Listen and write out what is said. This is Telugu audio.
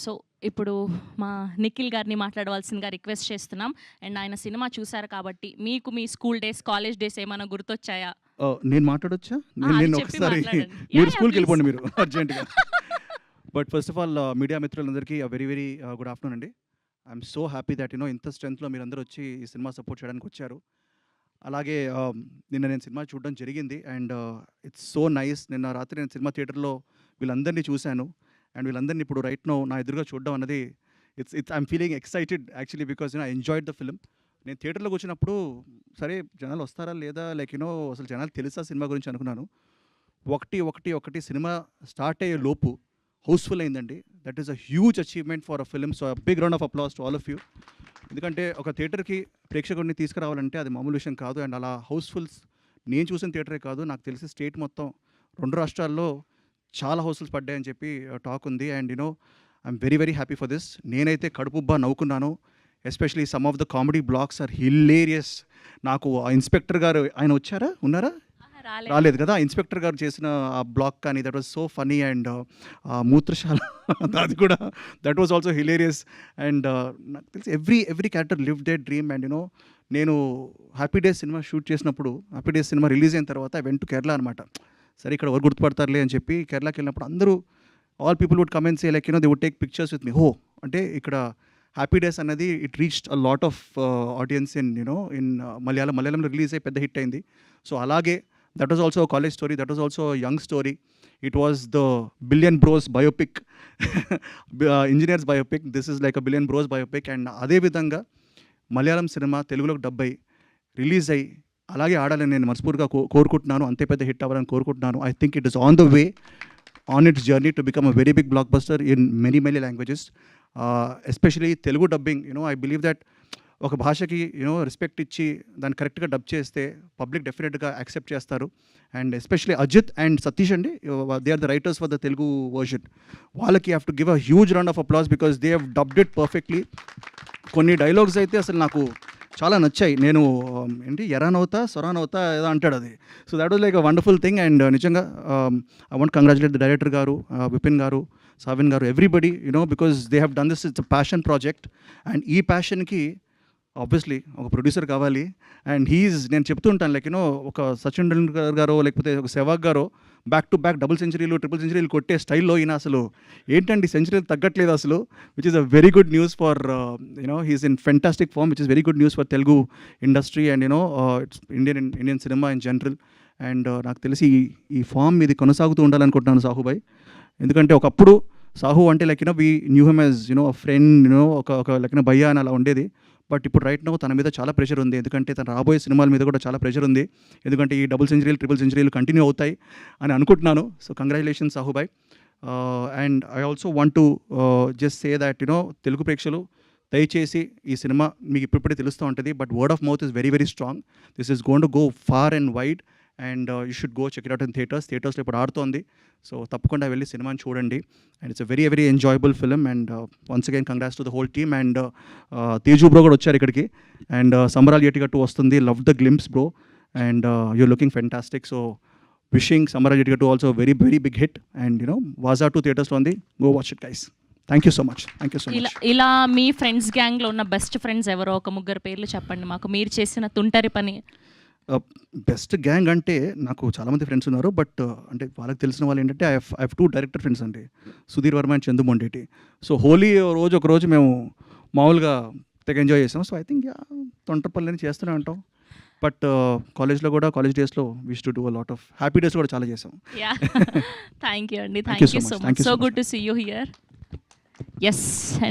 సో, ఇప్పుడు మా నిఖిల్ గారిని మాట్లాడవలసిందిగా రిక్వెస్ట్ చేస్తున్నాం. అండ్ ఆయన సినిమా చూసారు కాబట్టి, మీకు మీ స్కూల్ డేస్, కాలేజ్ డేస్ ఏమైనా గుర్తొచ్చాయా? నేను మాట్లాడొచ్చా? అది నేను చెప్పి ఒకసారి మాట్లాడండి. మీరు యాహ్! స్కూల్‌కెళ్ళిపోండి ప్లీజ్. మీరు అర్జెంట్‌గా. But first of all media మిత్రులందరికీ వెరీ వెరీ గుడ్ ఆఫ్టర్‌నూన్ అండి. ఐయామ్ సో హ్యాపీ థట్ ఇంత స్ట్రెంగ్త్‌లో మీరందరూ వచ్చి ఈ సినిమా సపోర్ట్ చేయడానికి వచ్చారు. అలాగే నిన్న నేను సినిమా చూడడం జరిగింది. And it's so nice. నిన్న రాత్రి నేను సినిమా థియేటర్‌లో వీళ్ళందరినీ చూశాను. అండ్ వీళ్ళందరినీ ఇప్పుడు రైట్ నౌ నా ఎదురుగా చూడడం అన్నది it's I'm feeling excited actually because I enjoyed the film. నేను థియేటర్‌లోకి వచ్చినప్పుడు సరే జనాలు వస్తారా లేదా లైక్ అసలు జనాలు తెలుసా సినిమా గురించి అనుకున్నాను. ఒకటి సినిమా స్టార్ట్ అయ్యే లోపు హౌస్‌ఫుల్ అయిందండి. That is a huge achievement for a film. So, big round of applause to all of you. ఎందుకంటే ఒక థియేటర్‌కి ప్రేక్షకుడిని తీసుకురావాలంటే అది మామూలు విషయం కాదు. అండ్ అలా హౌస్‌ఫుల్స్ నేను చూసిన థియేటరే కాదు, నాకు తెలిసి స్టేట్ మొత్తం 2 రాష్ట్రాల్లో చాలా హౌస్‌ఫుల్స్ పడ్డాయని చెప్పి టాక్ ఉంది. And I'm very very happy for this. నేనైతే కడుపుబ్బా నవ్వుకున్నాను. Especially some of the comedy blocks are hilarious. నాకు ఆ ఇన్స్పెక్టర్ గారు ఆయన వచ్చారా? ఉన్నారా? రాలేదు కదా! ఇన్స్పెక్టర్ గారు చేసిన ఆ బ్లాక్ కానీ that was so funny. And మూత్రశాల అది కూడా that was also hilarious. And నాకు తెలిసి every character live their dream. And నేను హ్యాపీ డేస్ సినిమా షూట్ చేసినప్పుడు, హ్యాపీ డేస్ సినిమా రిలీజ్ అయిన తర్వాత ఐ వెంట్ టు కేరళ అనమాట. సరే ఇక్కడ ఎవరు గుర్తుపడతారులే అని చెప్పి కేరళకి వెళ్ళినప్పుడు అందరూ all people would come and say like they would take pictures with me. అంటే ఇక్కడ హ్యాపీ డేస్ అన్నది it reached a lot of audience in మలయాళంలో రిలీజ్ అయ్యి పెద్ద హిట్ అయింది. సో అలాగే that was also college story, that was also young story. It was the billion bros biopic, engineers biopic. This is like a billion bros biopic. And అదేవిధంగా మలయాళం సినిమా తెలుగులోకి డబ్ అయ్యి రిలీజ్ అయ్యి అలాగే ఆడాలని నేను మనస్ఫూర్తిగా కోరుకుంటున్నాను. అంతే పెద్ద హిట్ అవ్వాలని కోరుకుంటున్నాను. I think it is on the way, on its journey to become a very big blockbuster in many languages. Especially Telugu dubbing. I believe that ఒక భాషకి రెస్పెక్ట్ ఇచ్చి దాన్ని కరెక్ట్గా డబ్ చేస్తే పబ్లిక్ డెఫినెట్గా యాక్సెప్ట్ చేస్తారు. And especially Ajith and Satish అండి, they are the writers for the Telugu version. వాళ్ళకి have to give a huge round of applause because they have dubbed it perfectly. కొన్ని డైలాగ్స్ అయితే అసలు నాకు చాలా నచ్చాయి. నేను ఎరానవుతా సొరానవుతా ఏదో అంటాడు అది. So that was like a wonderful thing. And నిజంగా I want congratulate the director garu, Vipin garu, Savin garu, everybody because they have done this. It's a passion project. And ఈ ప్యాషన్కి ఆబ్వియస్లీ ఒక ప్రొడ్యూసర్ కావాలి. అండ్ నేను చెప్తుంటాను లైక్ ఒక సచిన్ టెండూల్కర్ గారో లేకపోతే ఒక సెవాగ్ గారో బ్యాక్ టు బ్యాక్ డబుల్ సెంచరీలు, ట్రిపుల్ సెంచరీలు కొట్టే స్టైల్లో ఈయన అసలు ఏంటండి సెంచరీలు తగ్గట్లేదు అసలు, which is a very good news for his in fantastic form, which is very good news for Telugu industry and its Indian cinema in general. And నాకు తెలిసి ఈ ఫామ్ ఇది కొనసాగుతూ ఉండాలనుకుంటున్నాను సాహుబాయ్. ఎందుకంటే ఒకప్పుడు సాహు అంటే like we knew him as a friend, ఒక లైక్ భయ్యా అని అలా ఉండేది. బట్ ఇప్పుడు రైట్ నౌ తన మీద చాలా ప్రెషర్ ఉంది. ఎందుకంటే తన రాబోయే సినిమాల మీద కూడా చాలా ప్రెషర్ ఉంది. ఎందుకంటే ఈ డబుల్ సెంచరీలు, ట్రిపుల్ సెంచరీలు కంటిన్యూ అవుతాయి అని అనుకుంటున్నాను. So congratulations Sahubhai. And I also want to just say that Telugu ప్రేక్షకులు దయచేసి ఈ సినిమా మీకు ఇప్పుడిప్పుడే తెలుస్తూ ఉంటుంది. But word of mouth is very very strong. This is gonna go far and wide. And you should go check it out in థియేటర్స్లో ఇప్పుడు ఆడుతోంది. సో తప్పకుండా వెళ్ళి సినిమాని చూడండి. And it's a very very enjoyable film. And once again congrats to the whole team. And Teju bro కూడా వచ్చారు ఇక్కడికి. అండ్ సంబరాలు ఎటిగట్టు వస్తుంది, love the glimpse bro. And you're looking fantastic. So wishing Sambaralu Etigattu also very very big hit. And Vaazha 2 థియేటర్స్లో ఉంది. Go watch it guys. Thank you so much. ఇలా మీ ఫ్రెండ్స్ గ్యాంగ్లో ఉన్న బెస్ట్ ఫ్రెండ్స్ ఎవరో ఒక ముగ్గురు పేర్లు చెప్పండి మాకు, మీరు చేసిన తుంటరి పని. బెస్ట్ గ్యాంగ్ అంటే నాకు చాలామంది ఫ్రెండ్స్ ఉన్నారు. బట్ అంటే వాళ్ళకి తెలిసిన వాళ్ళు ఏంటంటే ఐ హ్యావ్ 2 డైరెక్టర్ ఫ్రెండ్స్ అండి, సుధీర్ వర్మ అండ్ చందు మొండేటి. సో హోలీ ఒకరోజు మేము మామూలుగా తెగ ఎంజాయ్ చేసాం. సో ఐ థింక్ తొంటపల్లిని చేస్తూనే ఉంటాం. బట్ కాలేజ్లో కూడా కాలేజ్ డేస్లో we used to do a lot of happy days కూడా చాలా చేసాం. థ్యాంక్ యూ అండి, thank you so much. So good to see you here. Yes and